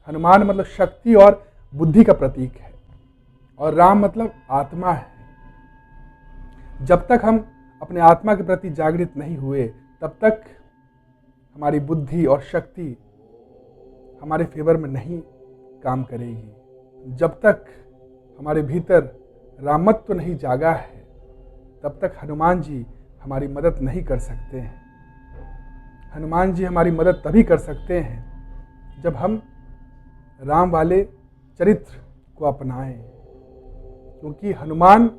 हनुमान मतलब शक्ति और बुद्धि का प्रतीक है, और राम मतलब आत्मा है। जब तक हम अपने आत्मा के प्रति जागृत नहीं हुए तब तक हमारी बुद्धि और शक्ति हमारे फेवर में नहीं काम करेगी। जब तक हमारे भीतर रामत्व नहीं जागा है तब तक हनुमान जी हमारी मदद नहीं कर सकते हैं। हनुमान जी हमारी मदद तभी कर सकते हैं जब हम राम वाले चरित्र को अपनाएं, क्योंकि हनुमान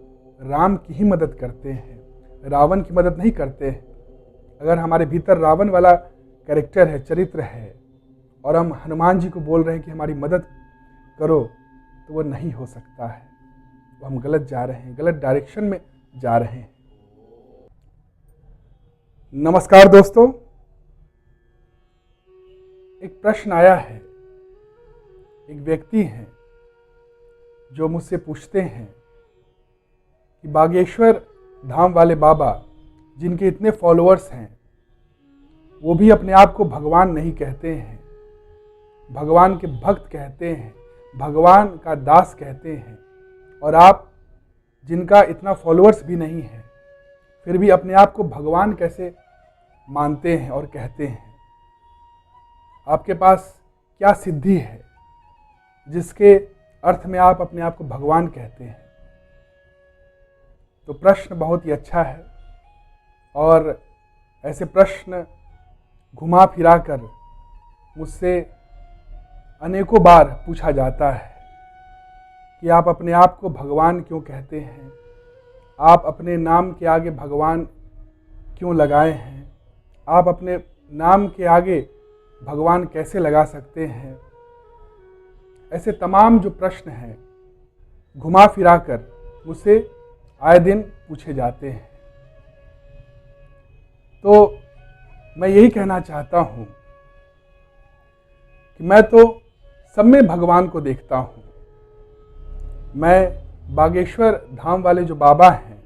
राम की ही मदद करते हैं, रावण की मदद नहीं करते हैं। अगर हमारे भीतर रावण वाला कैरेक्टर है, चरित्र है, और हम हनुमान जी को बोल रहे हैं कि हमारी मदद करो, तो वो नहीं हो सकता है। वो हम गलत जा रहे हैं, गलत डायरेक्शन में जा रहे हैं। नमस्कार दोस्तों, एक प्रश्न आया है। एक व्यक्ति हैं जो मुझसे पूछते हैं कि बागेश्वर धाम वाले बाबा, जिनके इतने फॉलोअर्स हैं, वो भी अपने आप को भगवान नहीं कहते हैं, भगवान के भक्त कहते हैं, भगवान का दास कहते हैं, और आप जिनका इतना फॉलोअर्स भी नहीं है फिर भी अपने आप को भगवान कैसे मानते हैं और कहते हैं? आपके पास क्या सिद्धि है जिसके अर्थ में आप अपने आप को भगवान कहते हैं? तो प्रश्न बहुत ही अच्छा है, और ऐसे प्रश्न घुमा फिरा कर मुझसे अनेकों बार पूछा जाता है कि आप अपने आप को भगवान क्यों कहते हैं, आप अपने नाम के आगे भगवान क्यों लगाए हैं, आप अपने नाम के आगे भगवान कैसे लगा सकते हैं? ऐसे तमाम जो प्रश्न हैं घुमा फिरा कर मुझसे आए दिन पूछे जाते हैं। तो मैं यही कहना चाहता हूँ कि मैं तो सब में भगवान को देखता हूँ। मैं बागेश्वर धाम वाले जो बाबा हैं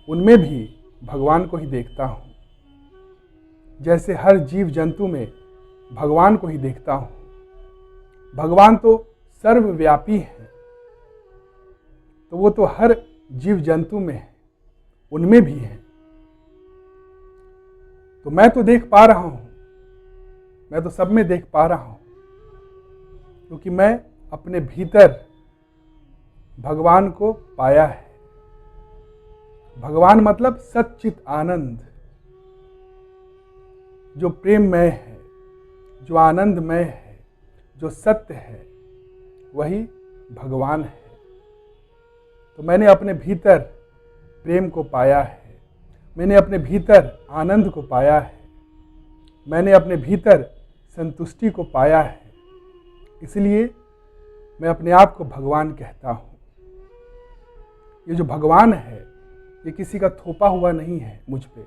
उनमें भी भगवान को ही देखता हूँ, जैसे हर जीव जंतु में भगवान को ही देखता हूँ। भगवान तो सर्वव्यापी है, तो वो तो हर जीव जंतु में है, उनमें भी है। तो मैं तो देख पा रहा हूँ, मैं तो सब में देख पा रहा हूँ, क्योंकि मैं अपने भीतर भगवान को पाया है। भगवान मतलब सच्चित आनंद, जो प्रेममय है, जो आनंदमय है, जो सत्य है, वही भगवान है। तो मैंने अपने भीतर प्रेम को पाया है, मैंने अपने भीतर आनंद को पाया है, मैंने अपने भीतर संतुष्टि को पाया है। इसलिए मैं अपने आप को भगवान कहता हूँ। ये जो भगवान है ये किसी का थोपा हुआ नहीं है मुझ पे,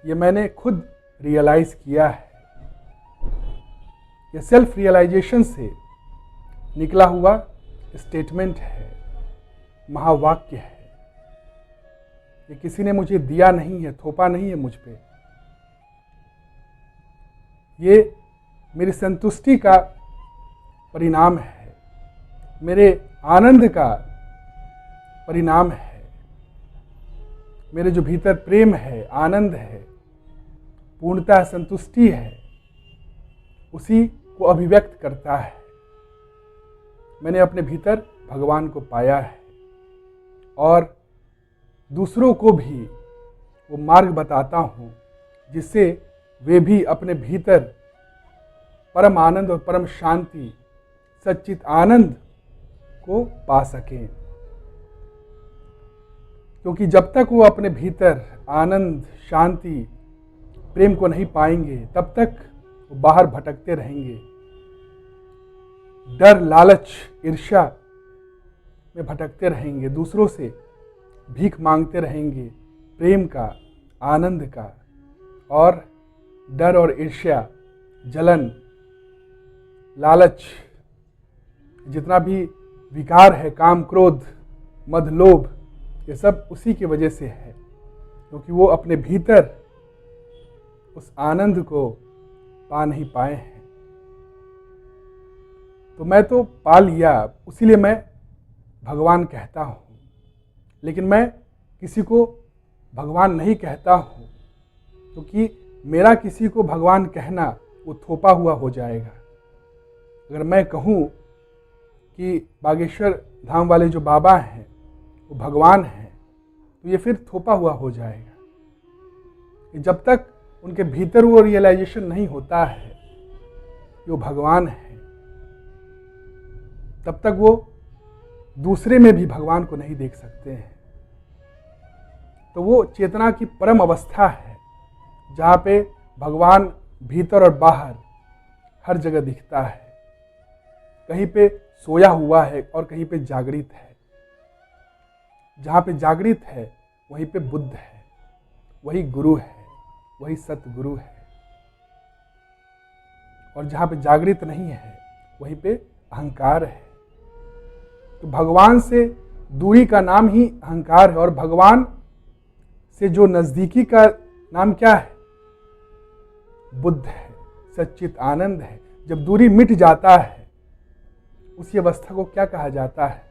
ये मैंने खुद रियलाइज किया है। ये सेल्फ रियलाइजेशन से निकला हुआ स्टेटमेंट है, महावाक्य है। ये किसी ने मुझे दिया नहीं है, थोपा नहीं है मुझ पे। ये मेरी संतुष्टि का परिणाम है, मेरे आनंद का परिणाम है। मेरे जो भीतर प्रेम है, आनंद है, पूर्णता, संतुष्टि है, उसी को अभिव्यक्त करता है। मैंने अपने भीतर भगवान को पाया है, और दूसरों को भी वो मार्ग बताता हूँ जिससे वे भी अपने भीतर परम आनंद और परम शांति, सच्चित आनंद को पा सकें। क्योंकि जब तक वो अपने भीतर आनंद, शांति, प्रेम को नहीं पाएंगे तब तक वो बाहर भटकते रहेंगे, डर, लालच, ईर्ष्या में भटकते रहेंगे, दूसरों से भीख मांगते रहेंगे प्रेम का, आनंद का। और डर और ईर्ष्या, जलन, लालच, जितना भी विकार है, काम, क्रोध, मद, लोभ, ये सब उसी की वजह से है, क्योंकि वो अपने भीतर उस आनंद को पा नहीं पाए हैं। तो मैं तो पा लिया, उसीलिए मैं भगवान कहता हूँ। लेकिन मैं किसी को भगवान नहीं कहता हूँ, क्योंकि मेरा किसी को भगवान कहना वो थोपा हुआ हो जाएगा। अगर मैं कहूँ कि बागेश्वर धाम वाले जो बाबा हैं वो भगवान हैं, तो ये फिर थोपा हुआ हो जाएगा। जब तक उनके भीतर वो रियलाइजेशन नहीं होता है कि वो भगवान है, तब तक वो दूसरे में भी भगवान को नहीं देख सकते हैं। तो वो चेतना की परम अवस्था है जहाँ पे भगवान भीतर और बाहर हर जगह दिखता है। कहीं पे सोया हुआ है और कहीं पे जागृत है। जहाँ पे जागृत है वहीं पे बुद्ध है, वही गुरु है, वही सतगुरु है। और जहाँ पे जागृत नहीं है वहीं पे अहंकार है। तो भगवान से दूरी का नाम ही अहंकार है, और भगवान से जो नजदीकी का नाम क्या है? बुद्ध है, सच्चित आनंद है। जब दूरी मिट जाता है उसी अवस्था को क्या कहा जाता है?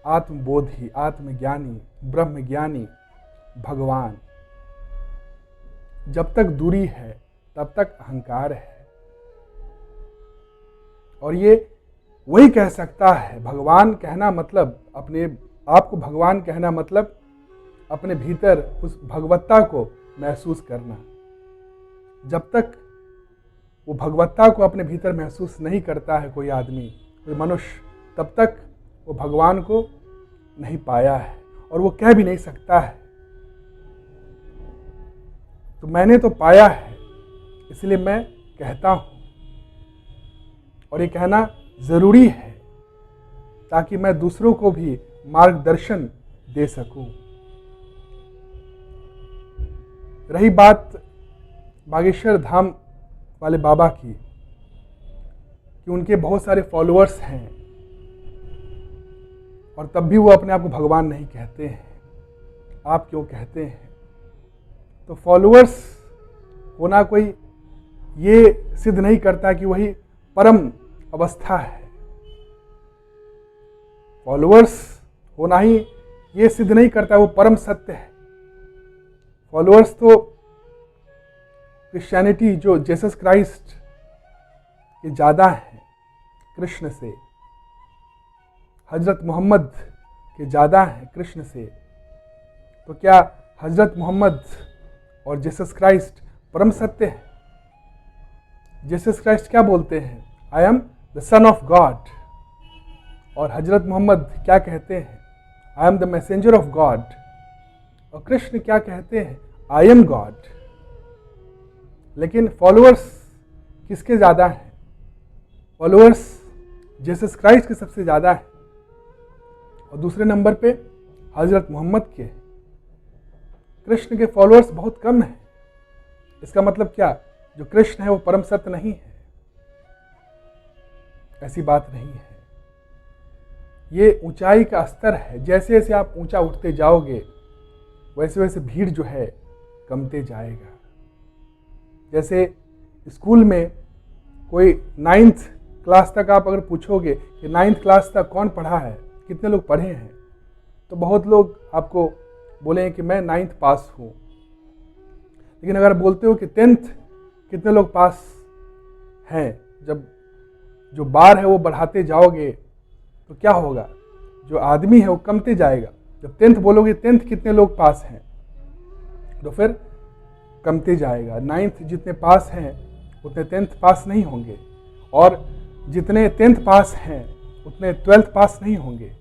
आत्मबोधी, आत्मज्ञानी, ब्रह्मज्ञानी, भगवान। जब तक दूरी है तब तक अहंकार है। और ये वही कह सकता है। भगवान कहना मतलब, अपने आप को भगवान कहना मतलब अपने भीतर उस भगवत्ता को महसूस करना। जब तक वो भगवत्ता को अपने भीतर महसूस नहीं करता है कोई आदमी, कोई मनुष्य, तब तक वो भगवान को नहीं पाया है, और वो कह भी नहीं सकता है। तो मैंने तो पाया है, इसलिए मैं कहता हूँ। और ये कहना जरूरी है ताकि मैं दूसरों को भी मार्गदर्शन दे सकूं। रही बात बागेश्वर धाम वाले बाबा की, कि उनके बहुत सारे फॉलोअर्स हैं और तब भी वो अपने आप को भगवान नहीं कहते हैं। आप क्यों कहते हैं? तो फॉलोअर्स होना कोई ये सिद्ध नहीं करता कि वही परम अवस्था है। फॉलोअर्स होना ही ये सिद्ध नहीं करता वो परम सत्य है। फॉलोअर्स तो क्रिश्चियनिटी जो जीसस क्राइस्ट के ज़्यादा हैं कृष्ण से, हजरत मोहम्मद के ज़्यादा हैं कृष्ण से, तो क्या हजरत मोहम्मद और जीसस क्राइस्ट परम सत्य है? जीसस क्राइस्ट क्या बोलते हैं? I am the son of God. और हजरत मोहम्मद क्या कहते हैं? I am the messenger of God. और कृष्ण क्या कहते हैं? I am God. लेकिन फॉलोअर्स किसके ज़्यादा हैं? फॉलोअर्स जीसस क्राइस्ट के सबसे ज़्यादा है, और दूसरे नंबर पे हजरत मोहम्मद के। कृष्ण के फॉलोअर्स बहुत कम हैं। इसका मतलब क्या? जो कृष्ण है वो परम सत्य नहीं है? ऐसी बात नहीं है। ये ऊंचाई का स्तर है। जैसे जैसे आप ऊंचा उठते जाओगे वैसे वैसे भीड़ जो है कमते जाएगा। जैसे स्कूल में कोई 9th क्लास तक आप अगर पूछोगे कि 9th क्लास तक कौन पढ़ा है, कितने लोग पढ़े हैं, तो बहुत लोग आपको बोलेंगे कि मैं 9th पास हूँ। लेकिन अगर बोलते हो कि 10th कितने लोग पास हैं, जब जो बार है वो बढ़ाते जाओगे तो क्या होगा? जो आदमी है वो कमते जाएगा। जब 10th बोलोगे 10th कितने लोग पास हैं, तो फिर कमते जाएगा। 9th जितने पास हैं उतने 10th पास नहीं होंगे, और जितने 10th पास हैं उतने 12th पास नहीं होंगे,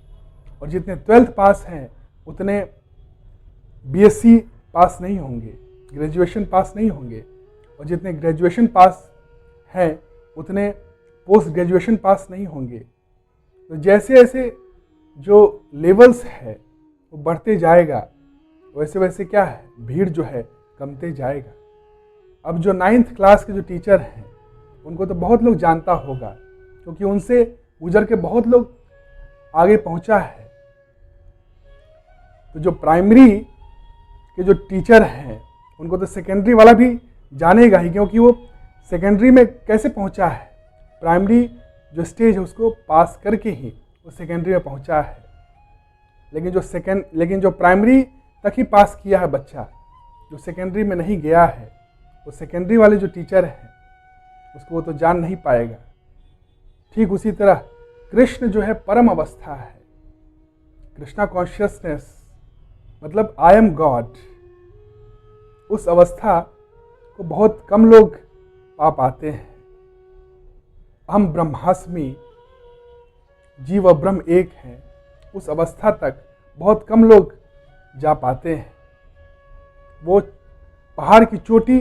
और जितने 12th पास हैं उतने BSc पास नहीं होंगे, ग्रेजुएशन पास नहीं होंगे, और जितने ग्रेजुएशन पास हैं उतने पोस्ट ग्रेजुएशन पास नहीं होंगे। तो जैसे जैसे जो लेवल्स है वो बढ़ते जाएगा, वैसे वैसे क्या है? भीड़ जो है कमते जाएगा। अब जो 9th क्लास के जो टीचर हैं उनको तो बहुत लोग जानता होगा, क्योंकि उनसे गुजर के बहुत लोग आगे पहुंचा है। तो जो प्राइमरी के जो टीचर हैं उनको तो सेकेंडरी वाला भी जानेगा ही, क्योंकि वो सेकेंडरी में कैसे पहुंचा है, प्राइमरी जो स्टेज है उसको पास करके ही वो सेकेंडरी में पहुंचा है। लेकिन जो प्राइमरी तक ही पास किया है बच्चा, जो सेकेंडरी में नहीं गया है, वो सेकेंडरी वाले जो टीचर हैं उसको वो तो जान नहीं पाएगा। ठीक उसी तरह कृष्ण जो है परम अवस्था है, कृष्णा कॉन्शियसनेस मतलब आई एम गॉड, उस अवस्था को बहुत कम लोग पा पाते हैं। हम ब्रह्मास्मि, जीव और ब्रह्म एक हैं, उस अवस्था तक बहुत कम लोग जा पाते हैं। वो पहाड़ की चोटी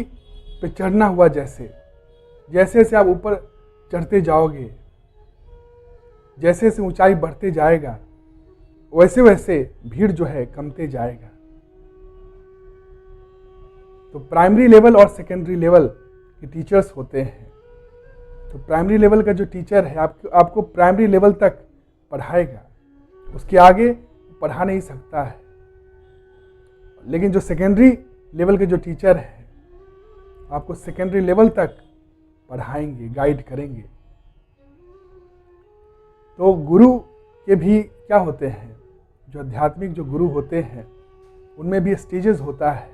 पे चढ़ना हुआ जैसे जैसे आप ऊपर चढ़ते जाओगे, जैसे जैसे ऊंचाई बढ़ते जाएगा, वैसे वैसे भीड़ जो है कमते जाएगा। तो प्राइमरी लेवल और सेकेंडरी लेवल के टीचर्स होते हैं। तो प्राइमरी लेवल का जो टीचर है आपको प्राइमरी लेवल तक पढ़ाएगा, उसके आगे पढ़ा नहीं सकता है। लेकिन जो सेकेंडरी लेवल के जो टीचर हैं आपको सेकेंडरी लेवल तक पढ़ाएंगे, गाइड करेंगे। तो गुरु के भी क्या होते हैं, जो आध्यात्मिक जो गुरु होते हैं उनमें भी स्टेजेस होता है।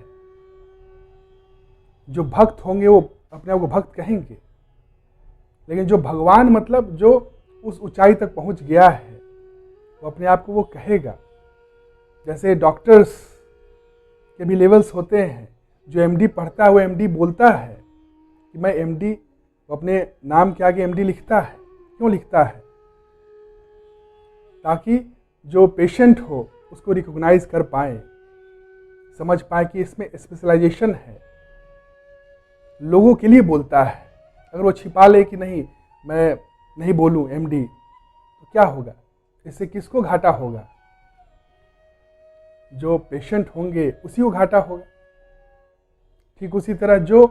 जो भक्त होंगे वो अपने आप को भक्त कहेंगे, लेकिन जो भगवान मतलब जो उस ऊंचाई तक पहुंच गया है वो अपने आप को वो कहेगा। जैसे डॉक्टर्स के भी लेवल्स होते हैं, जो एमडी पढ़ता है वो एमडी बोलता है कि मैं एमडी, वो अपने नाम के आगे एमडी लिखता है। क्यों लिखता है? ताकि जो पेशेंट हो उसको रिकॉग्नाइज कर पाए, समझ पाए कि इसमें स्पेशलाइजेशन है। लोगों के लिए बोलता है। अगर वो छिपा ले कि नहीं मैं नहीं बोलूं एमडी, तो क्या होगा? इससे किसको घाटा होगा? जो पेशेंट होंगे उसी को घाटा होगा। ठीक उसी तरह जो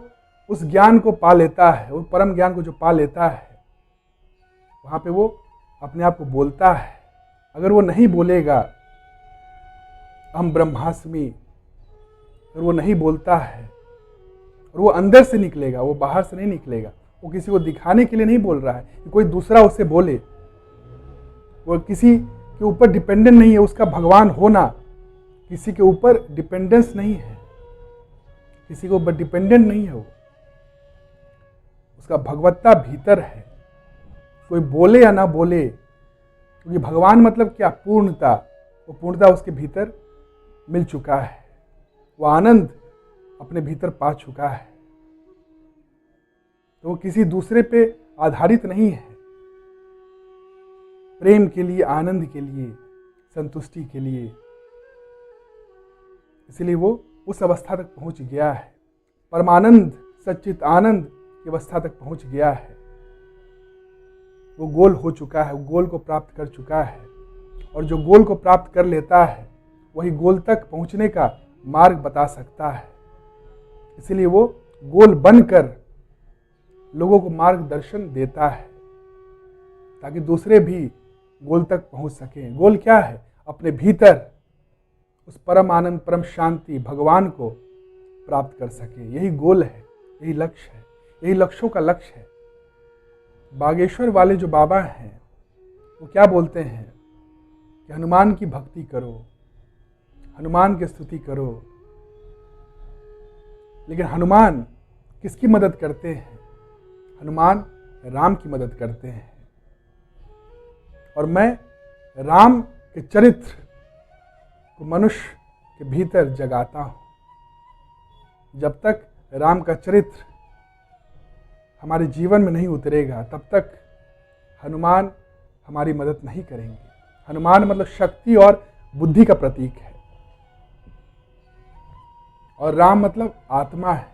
उस ज्ञान को पा लेता है, वो परम ज्ञान को जो पा लेता है, वहां पे वो अपने आप को बोलता है। अगर वो नहीं बोलेगा हम ब्रह्मास्मि, अगर वो नहीं बोलता है और वो अंदर से निकलेगा, वो बाहर से नहीं निकलेगा, वो किसी को दिखाने के लिए नहीं बोल रहा है कि कोई दूसरा उसे बोले, वो किसी के ऊपर डिपेंडेंट नहीं है। उसका भगवान होना किसी के ऊपर डिपेंडेंस नहीं है, किसी के ऊपर डिपेंडेंट नहीं है। वो उसका भगवत्ता भीतर है, कोई बोले या ना बोले, क्योंकि भगवान मतलब क्या? पूर्णता। वो पूर्णता उसके भीतर मिल चुका है, वो आनंद अपने भीतर पा चुका है। तो वो किसी दूसरे पे आधारित नहीं है। प्रेम के लिए, आनंद के लिए, संतुष्टि के लिए, इसलिए वो उस अवस्था तक पहुंच गया है। परमानंद, सच्चित आनंद की अवस्था तक पहुंच गया है। वो गोल हो चुका है, वो गोल को प्राप्त कर चुका है। और जो गोल को प्राप्त कर लेता है वही गोल तक पहुंचने का मार्ग बता सकता है। इसलिए वो गोल बनकर लोगों को मार्गदर्शन देता है, ताकि दूसरे भी गोल तक पहुंच सकें। गोल क्या है? अपने भीतर उस परम आनंद, परम शांति, भगवान को प्राप्त कर सके। यही गोल है, यही लक्ष्य है, यही लक्ष्यों का लक्ष्य है। बागेश्वर वाले जो बाबा हैं वो क्या बोलते हैं कि हनुमान की भक्ति करो, हनुमान की स्तुति करो। लेकिन हनुमान किसकी मदद करते हैं? हनुमान राम की मदद करते हैं। और मैं राम के चरित्र को मनुष्य के भीतर जगाता हूं। जब तक राम का चरित्र हमारे जीवन में नहीं उतरेगा तब तक हनुमान हमारी मदद नहीं करेंगे। हनुमान मतलब शक्ति और बुद्धि का प्रतीक है, और राम मतलब आत्मा है।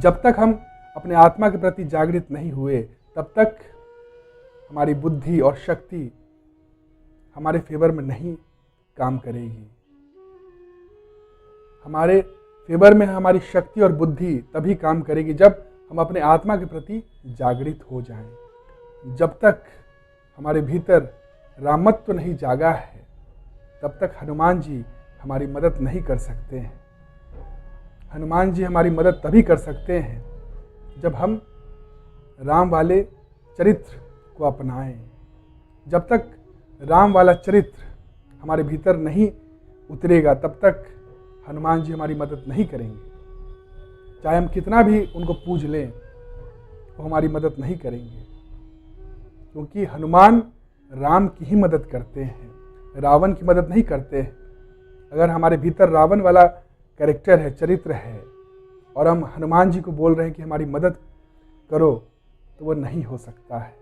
जब तक हम अपने आत्मा के प्रति जागृत नहीं हुए तब तक हमारी बुद्धि और शक्ति हमारे फेवर में नहीं काम करेगी। हमारे फेवर में हमारी शक्ति और बुद्धि तभी काम करेगी जब हम अपने आत्मा के प्रति जागृत हो जाएं। जब तक हमारे भीतर रामत्व नहीं जागा है तब तक हनुमान जी हमारी मदद नहीं कर सकते हैं। हनुमान जी हमारी मदद तभी कर सकते हैं जब हम राम वाले चरित्र को अपनाएं। जब तक राम वाला चरित्र हमारे भीतर नहीं उतरेगा तब तक हनुमान जी हमारी मदद नहीं करेंगे। चाहे हम कितना भी उनको पूज लें वो हमारी मदद नहीं करेंगे, क्योंकि हनुमान राम की ही मदद करते हैं, रावण की मदद नहीं करते हैं। अगर हमारे भीतर रावण वाला कैरेक्टर है, चरित्र है, और हम हनुमान जी को बोल रहे हैं कि हमारी मदद करो, तो वो नहीं हो सकता है।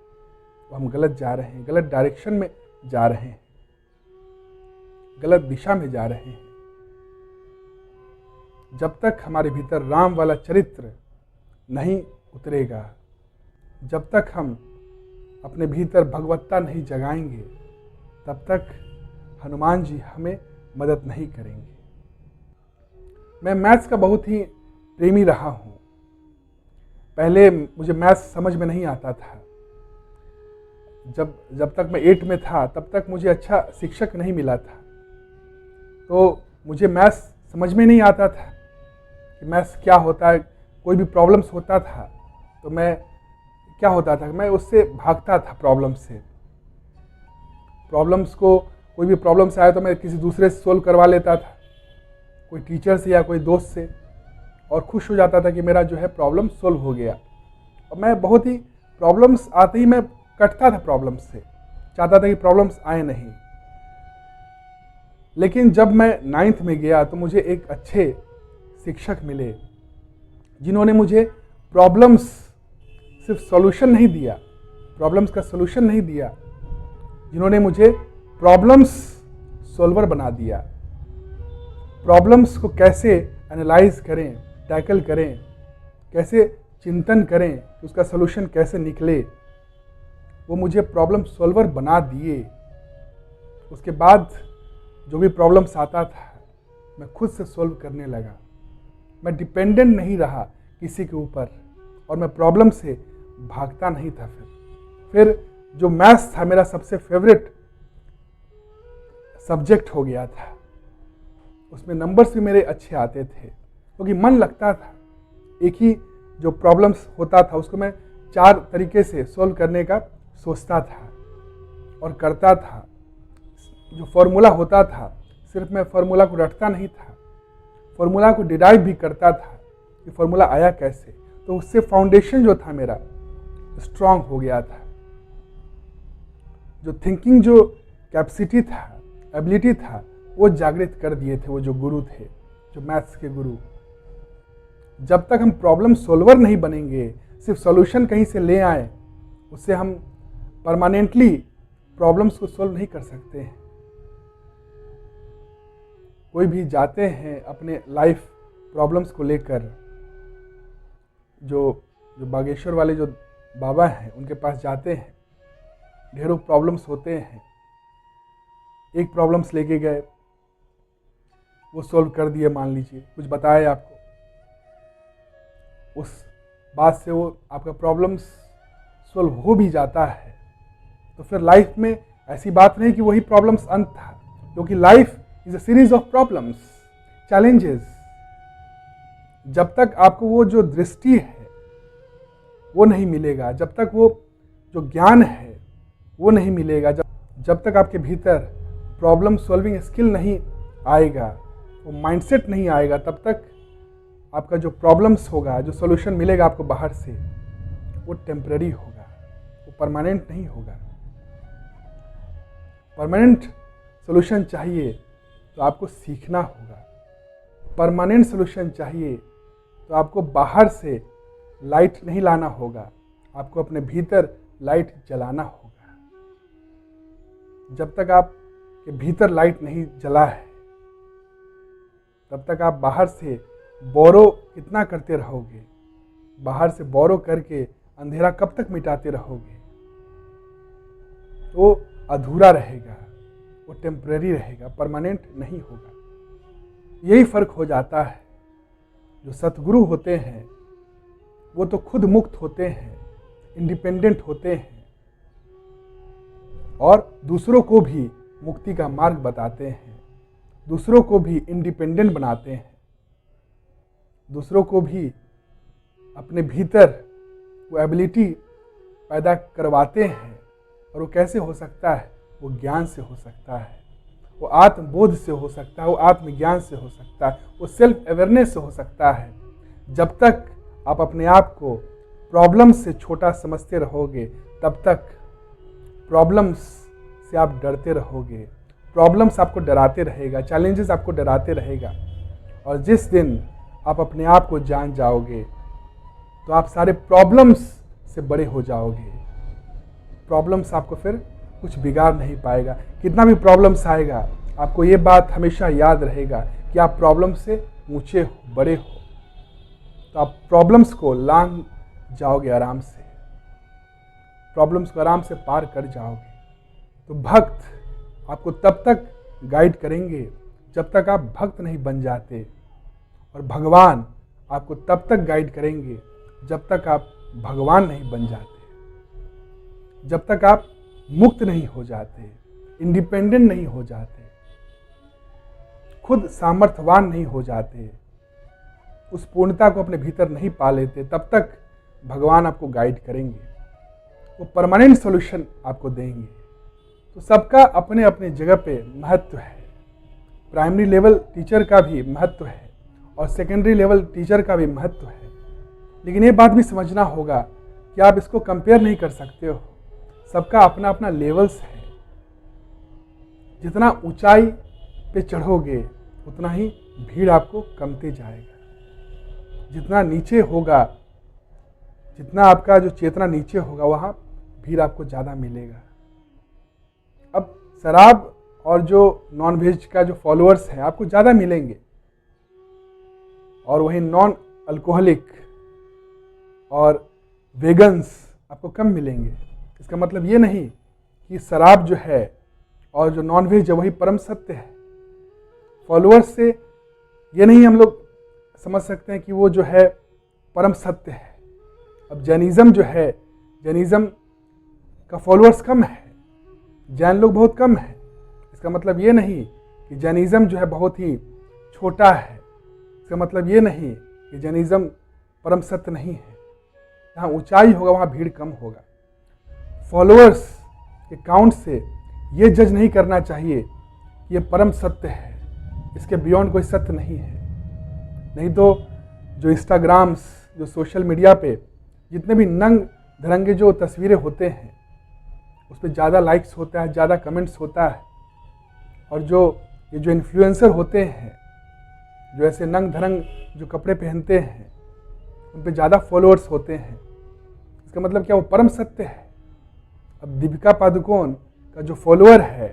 तो हम गलत जा रहे हैं, गलत डायरेक्शन में जा रहे हैं, गलत दिशा में जा रहे हैं। जब तक हमारे भीतर राम वाला चरित्र नहीं उतरेगा, जब तक हम अपने भीतर भगवत्ता नहीं जगाएंगे, तब तक हनुमान जी हमें मदद नहीं करेंगे। मैं मैथ्स का बहुत ही प्रेमी रहा हूँ। पहले मुझे मैथ्स समझ में नहीं आता था। जब तक मैं 8 में था तब तक मुझे अच्छा शिक्षक नहीं मिला था, तो मुझे मैथ्स समझ में नहीं आता था कि मैथ्स क्या होता है। कोई भी प्रॉब्लम्स होता था तो मैं क्या होता था, मैं उससे भागता था प्रॉब्लम से। प्रॉब्लम्स को कोई भी प्रॉब्लम्स आए तो मैं किसी दूसरे से सोल्व करवा लेता था, कोई टीचर से या कोई दोस्त से, और खुश हो जाता था कि मेरा जो है प्रॉब्लम सोल्व हो गया। और मैं बहुत ही प्रॉब्लम्स आते ही मैं कटता था प्रॉब्लम्स से, चाहता था कि प्रॉब्लम्स आए नहीं। लेकिन जब मैं 9th में गया तो मुझे एक अच्छे शिक्षक मिले जिन्होंने मुझे प्रॉब्लम्स सिर्फ सॉल्यूशन नहीं दिया, प्रॉब्लम्स का सॉल्यूशन नहीं दिया, जिन्होंने मुझे प्रॉब्लम्स सॉल्वर बना दिया। प्रॉब्लम्स को कैसे एनालाइज करें, टैकल करें, कैसे चिंतन करें कि उसका सॉल्यूशन कैसे निकले, वो मुझे प्रॉब्लम सॉल्वर बना दिए। उसके बाद जो भी प्रॉब्लम्स आता था मैं खुद से सॉल्व करने लगा। मैं डिपेंडेंट नहीं रहा किसी के ऊपर, और मैं प्रॉब्लम से भागता नहीं था। फिर जो मैथ्स था मेरा सबसे फेवरेट सब्जेक्ट हो गया था। उसमें नंबर्स भी मेरे अच्छे आते थे क्योंकि मन लगता था। एक ही जो प्रॉब्लम्स होता था उसको मैं 4 तरीके से सॉल्व करने का सोचता था और करता था। जो फॉर्मूला होता था सिर्फ मैं फॉर्मूला को रटता नहीं था, फॉर्मूला को डिराइव भी करता था कि फॉर्मूला आया कैसे। तो उससे फाउंडेशन जो था मेरा स्ट्रांग हो गया था। जो थिंकिंग जो कैपेसिटी था, एबिलिटी था, वो जागृत कर दिए थे वो जो गुरु थे, जो मैथ्स के गुरु। जब तक हम प्रॉब्लम सॉल्वर नहीं बनेंगे, सिर्फ सॉल्यूशन कहीं से ले आए, उससे हम परमानेंटली प्रॉब्लम्स को सॉल्व नहीं कर सकते हैं। कोई भी जाते हैं अपने लाइफ प्रॉब्लम्स को लेकर, जो बागेश्वर वाले जो बाबा हैं उनके पास जाते हैं, ढेरों प्रॉब्लम्स होते हैं। एक प्रॉब्लम्स लेके गए, वो सॉल्व कर दिए, मान लीजिए कुछ बताया आपको, उस बात से वो आपका प्रॉब्लम्स सॉल्व हो भी जाता है। तो फिर लाइफ में ऐसी बात नहीं कि वही प्रॉब्लम्स अंत था, क्योंकि life is a series of problems, challenges. जब तक आपको वो जो दृष्टि है वो नहीं मिलेगा, जब तक वो जो ज्ञान है वो नहीं मिलेगा, जब तक आपके भीतर प्रॉब्लम सॉल्विंग स्किल नहीं आएगा, वो माइंडसेट नहीं आएगा, तब तक आपका जो प्रॉब्लम्स होगा, जो सॉल्यूशन मिलेगा आपको बाहर से, वो टेम्पररी होगा, वो परमानेंट नहीं होगा। परमानेंट सॉल्यूशन चाहिए तो आपको सीखना होगा। परमानेंट सॉल्यूशन चाहिए तो आपको बाहर से लाइट नहीं लाना होगा, आपको अपने भीतर लाइट जलाना होगा। जब तक आपके भीतर लाइट नहीं जला है, तब तक आप बाहर से बोरो कितना करते रहोगे, बाहर से बोरो करके अंधेरा कब तक मिटाते रहोगे। वो अधूरा रहेगा, वो टेम्पररी रहेगा, परमानेंट नहीं होगा। यही फर्क हो जाता है। जो सतगुरु होते हैं वो तो खुद मुक्त होते हैं, इंडिपेंडेंट होते हैं, और दूसरों को भी मुक्ति का मार्ग बताते हैं, दूसरों को भी इंडिपेंडेंट बनाते हैं, दूसरों को भी अपने भीतर वो एबिलिटी पैदा करवाते हैं। और वो कैसे हो सकता है? वो ज्ञान से हो सकता है, वो आत्मबोध से हो सकता है, वो आत्मज्ञान से हो सकता है, वो सेल्फ अवेयरनेस से हो सकता है। जब तक आप अपने आप को प्रॉब्लम से छोटा समझते रहोगे, तब तक प्रॉब्लम्स से आप डरते रहोगे, प्रॉब्लम्स आपको डराते रहेगा, चैलेंजेस आपको डराते रहेगा। और जिस दिन आप अपने आप को जान जाओगे तो आप सारे प्रॉब्लम्स से बड़े हो जाओगे। प्रॉब्लम्स आपको फिर कुछ बिगाड़ नहीं पाएगा। कितना भी प्रॉब्लम्स आएगा, आपको ये बात हमेशा याद रहेगा कि आप प्रॉब्लम से ऊंचे हो, बड़े हो। तो आप प्रॉब्लम्स को लांघ जाओगे आराम से, प्रॉब्लम्स को आराम से पार कर जाओगे। तो भक्त आपको तब तक गाइड करेंगे जब तक आप भक्त नहीं बन जाते, और भगवान आपको तब तक गाइड करेंगे जब तक आप भगवान नहीं बन जाते, जब तक आप मुक्त नहीं हो जाते, इंडिपेंडेंट नहीं हो जाते, खुद सामर्थ्यवान नहीं हो जाते, उस पूर्णता को अपने भीतर नहीं पा लेते, तब तक भगवान आपको गाइड करेंगे, वो परमानेंट सॉल्यूशन आपको देंगे। तो सबका अपने अपने जगह पे महत्व है। प्राइमरी लेवल टीचर का भी महत्व है और सेकेंडरी लेवल टीचर का भी महत्व है। लेकिन ये बात भी समझना होगा कि आप इसको कंपेयर नहीं कर सकते हो। सबका अपना अपना लेवल्स है। जितना ऊंचाई पे चढ़ोगे उतना ही भीड़ आपको कमते जाएगा। जितना नीचे होगा, जितना आपका जो चेतना नीचे होगा, वहाँ भीड़ आपको ज़्यादा मिलेगा। अब शराब और जो नॉन वेज का जो फॉलोअर्स हैं आपको ज़्यादा मिलेंगे, और वहीं नॉन अल्कोहलिक और वेगन्स आपको कम मिलेंगे। इसका मतलब ये नहीं कि शराब जो है और जो नॉन वेज है वही परम सत्य है। फॉलोअर्स से ये नहीं हम लोग समझ सकते हैं कि वो जो है परम सत्य है। अब जैनिज़्म जो है, जैनिज़्म का फॉलोअर्स कम है, जैन लोग बहुत कम हैं। इसका मतलब ये नहीं कि जैनिज़्म जो है बहुत ही छोटा है। इसका मतलब ये नहीं कि जैनिज़्म परम सत्य नहीं है। जहाँ ऊंचाई होगा वहाँ भीड़ कम होगा। फॉलोअर्स के काउंट से ये जज नहीं करना चाहिए कि ये परम सत्य है, इसके बियॉन्ड कोई सत्य नहीं है। नहीं तो जो इंस्टाग्राम्स, जो सोशल मीडिया पे जितने भी नंग धरंगे जो तस्वीरें होते हैं उस पर ज़्यादा लाइक्स होता है, ज़्यादा कमेंट्स होता है। और ये जो इन्फ्लुएंसर होते हैं, जो ऐसे नंग धरंग जो कपड़े पहनते हैं, उन पे ज़्यादा फॉलोअर्स होते हैं। इसका मतलब क्या वो परम सत्य है? अब दीपिका पादुकोण का जो फॉलोअर है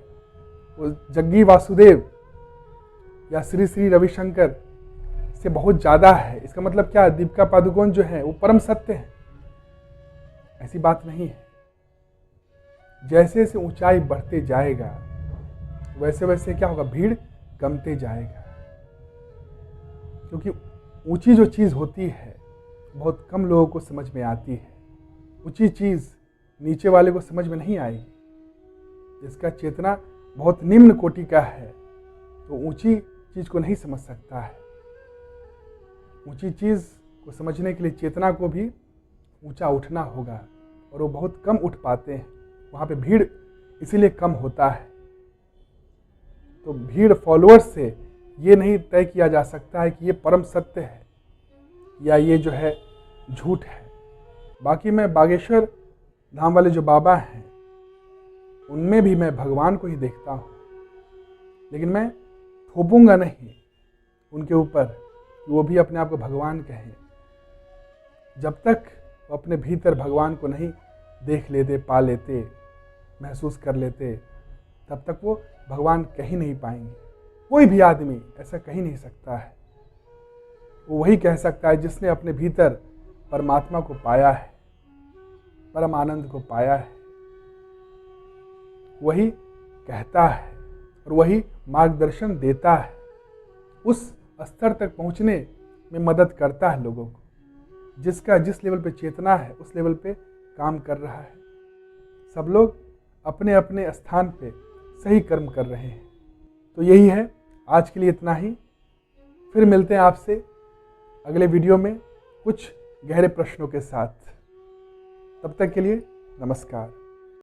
वो जग्गी वासुदेव या श्री श्री रविशंकर से बहुत ज़्यादा है। इसका मतलब क्या? दीपिका पादुकोण जो है वो परम सत्य है? ऐसी बात नहीं है। जैसे जैसे ऊंचाई बढ़ते जाएगा वैसे वैसे क्या होगा, भीड़ कमते जाएगा। क्योंकि ऊंची जो चीज़ होती है बहुत कम लोगों को समझ में आती है। ऊंची चीज़ नीचे वाले को समझ में नहीं आएगी। जिसका चेतना बहुत निम्न कोटि का है तो ऊंची चीज़ को नहीं समझ सकता है। ऊंची चीज़ को समझने के लिए चेतना को भी ऊंचा उठना होगा, और वो बहुत कम उठ पाते हैं। वहाँ पे भीड़ इसीलिए कम होता है। तो भीड़ फॉलोअर्स से ये नहीं तय किया जा सकता है कि ये परम सत्य है या ये जो है झूठ है। बाकी मैं बागेश्वर धाम वाले जो बाबा हैं उनमें भी मैं भगवान को ही देखता हूँ, लेकिन मैं थोपूंगा नहीं उनके ऊपर कि वो भी अपने आप को भगवान कहें। जब तक वो अपने भीतर भगवान को नहीं देख लेते, पा लेते, महसूस कर लेते, तब तक वो भगवान कह ही नहीं पाएंगे। कोई भी आदमी ऐसा कह ही नहीं सकता है। वो वही कह सकता है जिसने अपने भीतर परमात्मा को पाया है, परम आनंद को पाया है। वही कहता है और वही मार्गदर्शन देता है, उस स्तर तक पहुंचने में मदद करता है लोगों को। जिसका जिस लेवल पे चेतना है उस लेवल पे काम कर रहा है। सब लोग अपने अपने स्थान पे सही कर्म कर रहे हैं। तो यही है, आज के लिए इतना ही। फिर मिलते हैं आपसे अगले वीडियो में कुछ गहरे प्रश्नों के साथ। तब तक के लिए नमस्कार।